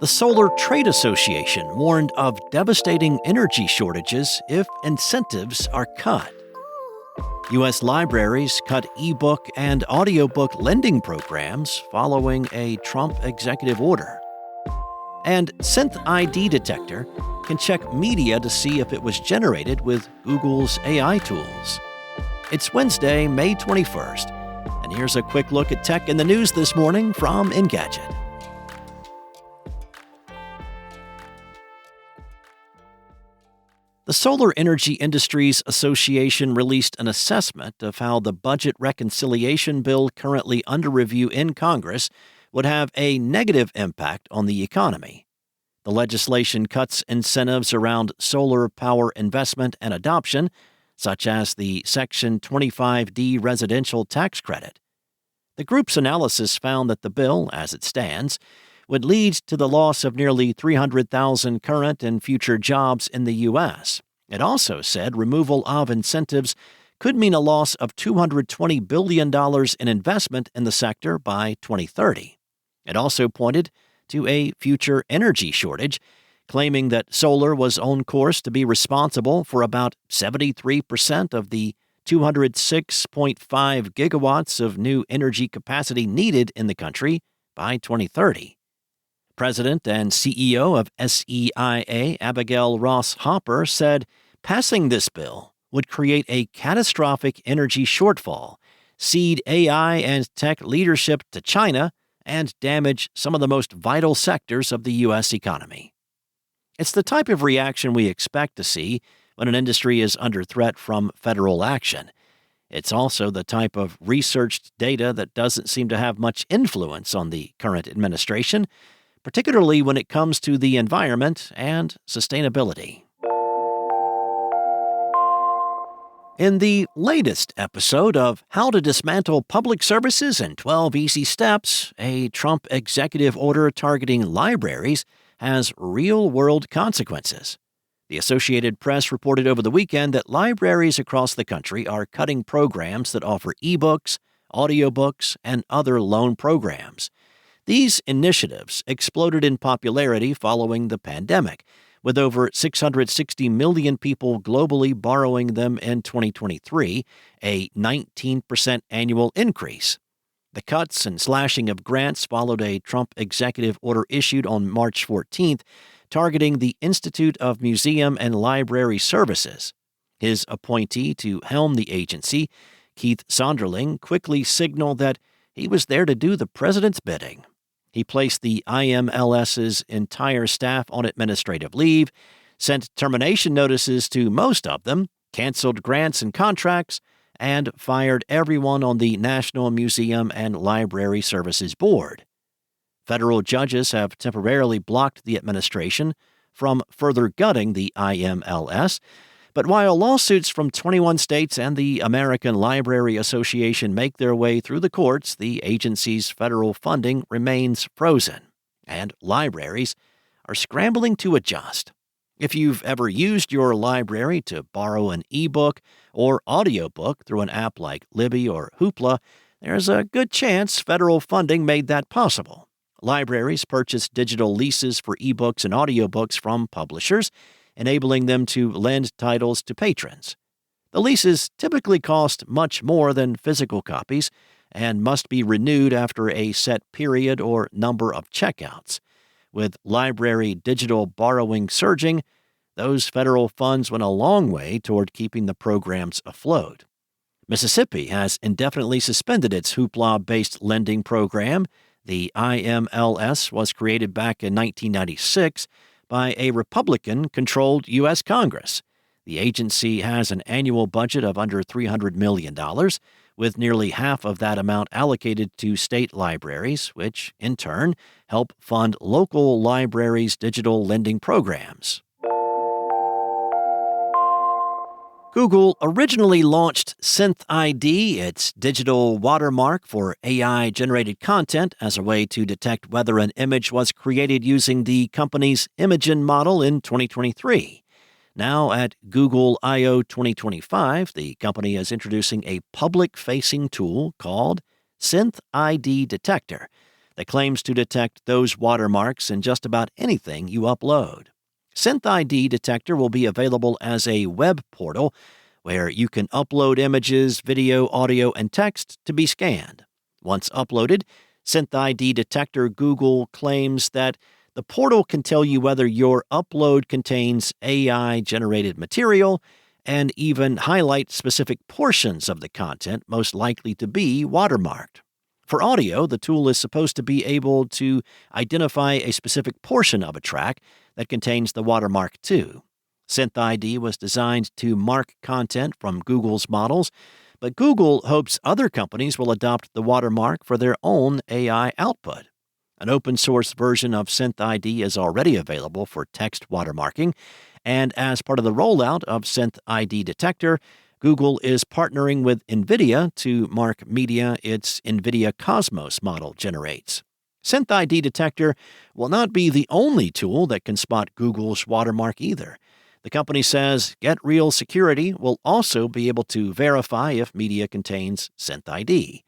The Solar Trade Association warned of devastating energy shortages if incentives are cut. U.S. libraries cut ebook and audiobook lending programs following a Trump executive order. And SynthID Detector can check media to see if it was generated with Google's AI tools. It's Wednesday, May 21st, and here's a quick look at tech in the news this morning from Engadget. The Solar Energy Industries Association released an assessment of how the budget reconciliation bill currently under review in Congress would have a negative impact on the economy. The legislation cuts incentives around solar power investment and adoption, such as the Section 25D residential tax credit. The group's analysis found that the bill, as it stands, would lead to the loss of nearly 300,000 current and future jobs in the U.S. It also said removal of incentives could mean a loss of $220 billion in investment in the sector by 2030. It also pointed to a future energy shortage, claiming that solar was on course to be responsible for about 73% of the 206.5 gigawatts of new energy capacity needed in the country by 2030. President and CEO of SEIA, Abigail Ross Hopper, said passing this bill would create a catastrophic energy shortfall, cede AI and tech leadership to China, and damage some of the most vital sectors of the U.S. economy. It's the type of reaction we expect to see when an industry is under threat from federal action. It's also the type of researched data that doesn't seem to have much influence on the current administration, particularly when it comes to the environment and sustainability. In the latest episode of How to Dismantle Public Services in 12 Easy Steps, a Trump executive order targeting libraries has real-world consequences. The Associated Press reported over the weekend that libraries across the country are cutting programs that offer ebooks, audiobooks, and other loan programs. These initiatives exploded in popularity following the pandemic, with over 660 million people globally borrowing them in 2023, a 19% annual increase. The cuts and slashing of grants followed a Trump executive order issued on March 14th, targeting the Institute of Museum and Library Services. His appointee to helm the agency, Keith Sonderling, quickly signaled that he was there to do the president's bidding. He placed the IMLS's entire staff on administrative leave, sent termination notices to most of them, canceled grants and contracts, and fired everyone on the National Museum and Library Services Board. Federal judges have temporarily blocked the administration from further gutting the IMLS, but while lawsuits from 21 states and the American Library Association make their way through the courts, the agency's federal funding remains frozen, and libraries are scrambling to adjust. If you've ever used your library to borrow an ebook or audiobook through an app like Libby or Hoopla, there's a good chance federal funding made that possible. Libraries purchase digital leases for ebooks and audiobooks from publishers, enabling them to lend titles to patrons. The leases typically cost much more than physical copies and must be renewed after a set period or number of checkouts. With library digital borrowing surging, those federal funds went a long way toward keeping the programs afloat. Mississippi has indefinitely suspended its Hoopla-based lending program. The IMLS was created back in 1996 by a Republican-controlled U.S. Congress. The agency has an annual budget of under $300 million, with nearly half of that amount allocated to state libraries, which, in turn, help fund local libraries' digital lending programs. Google originally launched SynthID, its digital watermark for AI-generated content, as a way to detect whether an image was created using the company's Imagen model in 2023. Now at Google I/O 2025, the company is introducing a public-facing tool called SynthID Detector that claims to detect those watermarks in just about anything you upload. SynthID Detector will be available as a web portal where you can upload images, video, audio, and text to be scanned. Once uploaded, SynthID Detector Google claims that the portal can tell you whether your upload contains AI-generated material and even highlight specific portions of the content most likely to be watermarked. For audio, the tool is supposed to be able to identify a specific portion of a track that contains the watermark too. SynthID was designed to mark content from Google's models, but Google hopes other companies will adopt the watermark for their own AI output. An open-source version of SynthID is already available for text watermarking, and as part of the rollout of SynthID Detector, Google is partnering with NVIDIA to mark media its NVIDIA Cosmos model generates. SynthID Detector will not be the only tool that can spot Google's watermark either. The company says Get Real Security will also be able to verify if media contains SynthID.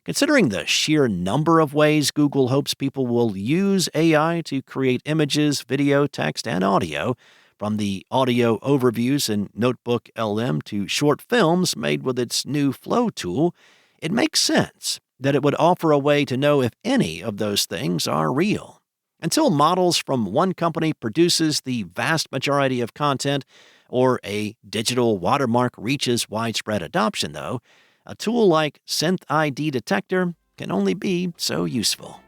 Considering the sheer number of ways Google hopes people will use AI to create images, video, text, and audio, from the audio overviews in Notebook LM to short films made with its new Flow tool, it makes sense that it would offer a way to know if any of those things are real. Until models from one company produces the vast majority of content or a digital watermark reaches widespread adoption, though, a tool like SynthID Detector can only be so useful.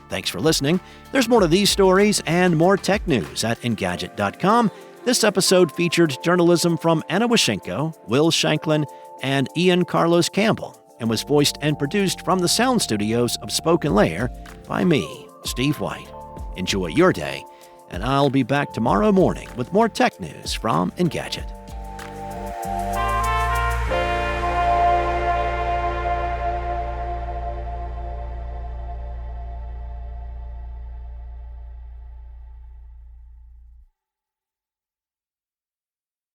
Thanks for listening. There's more to these stories and more tech news at Engadget.com. This episode featured journalism from Anna Washenko, Will Shanklin, and Ian Carlos Campbell, and was voiced and produced from the sound studios of Spoken Layer by me, Steve White. Enjoy your day, and I'll be back tomorrow morning with more tech news from Engadget.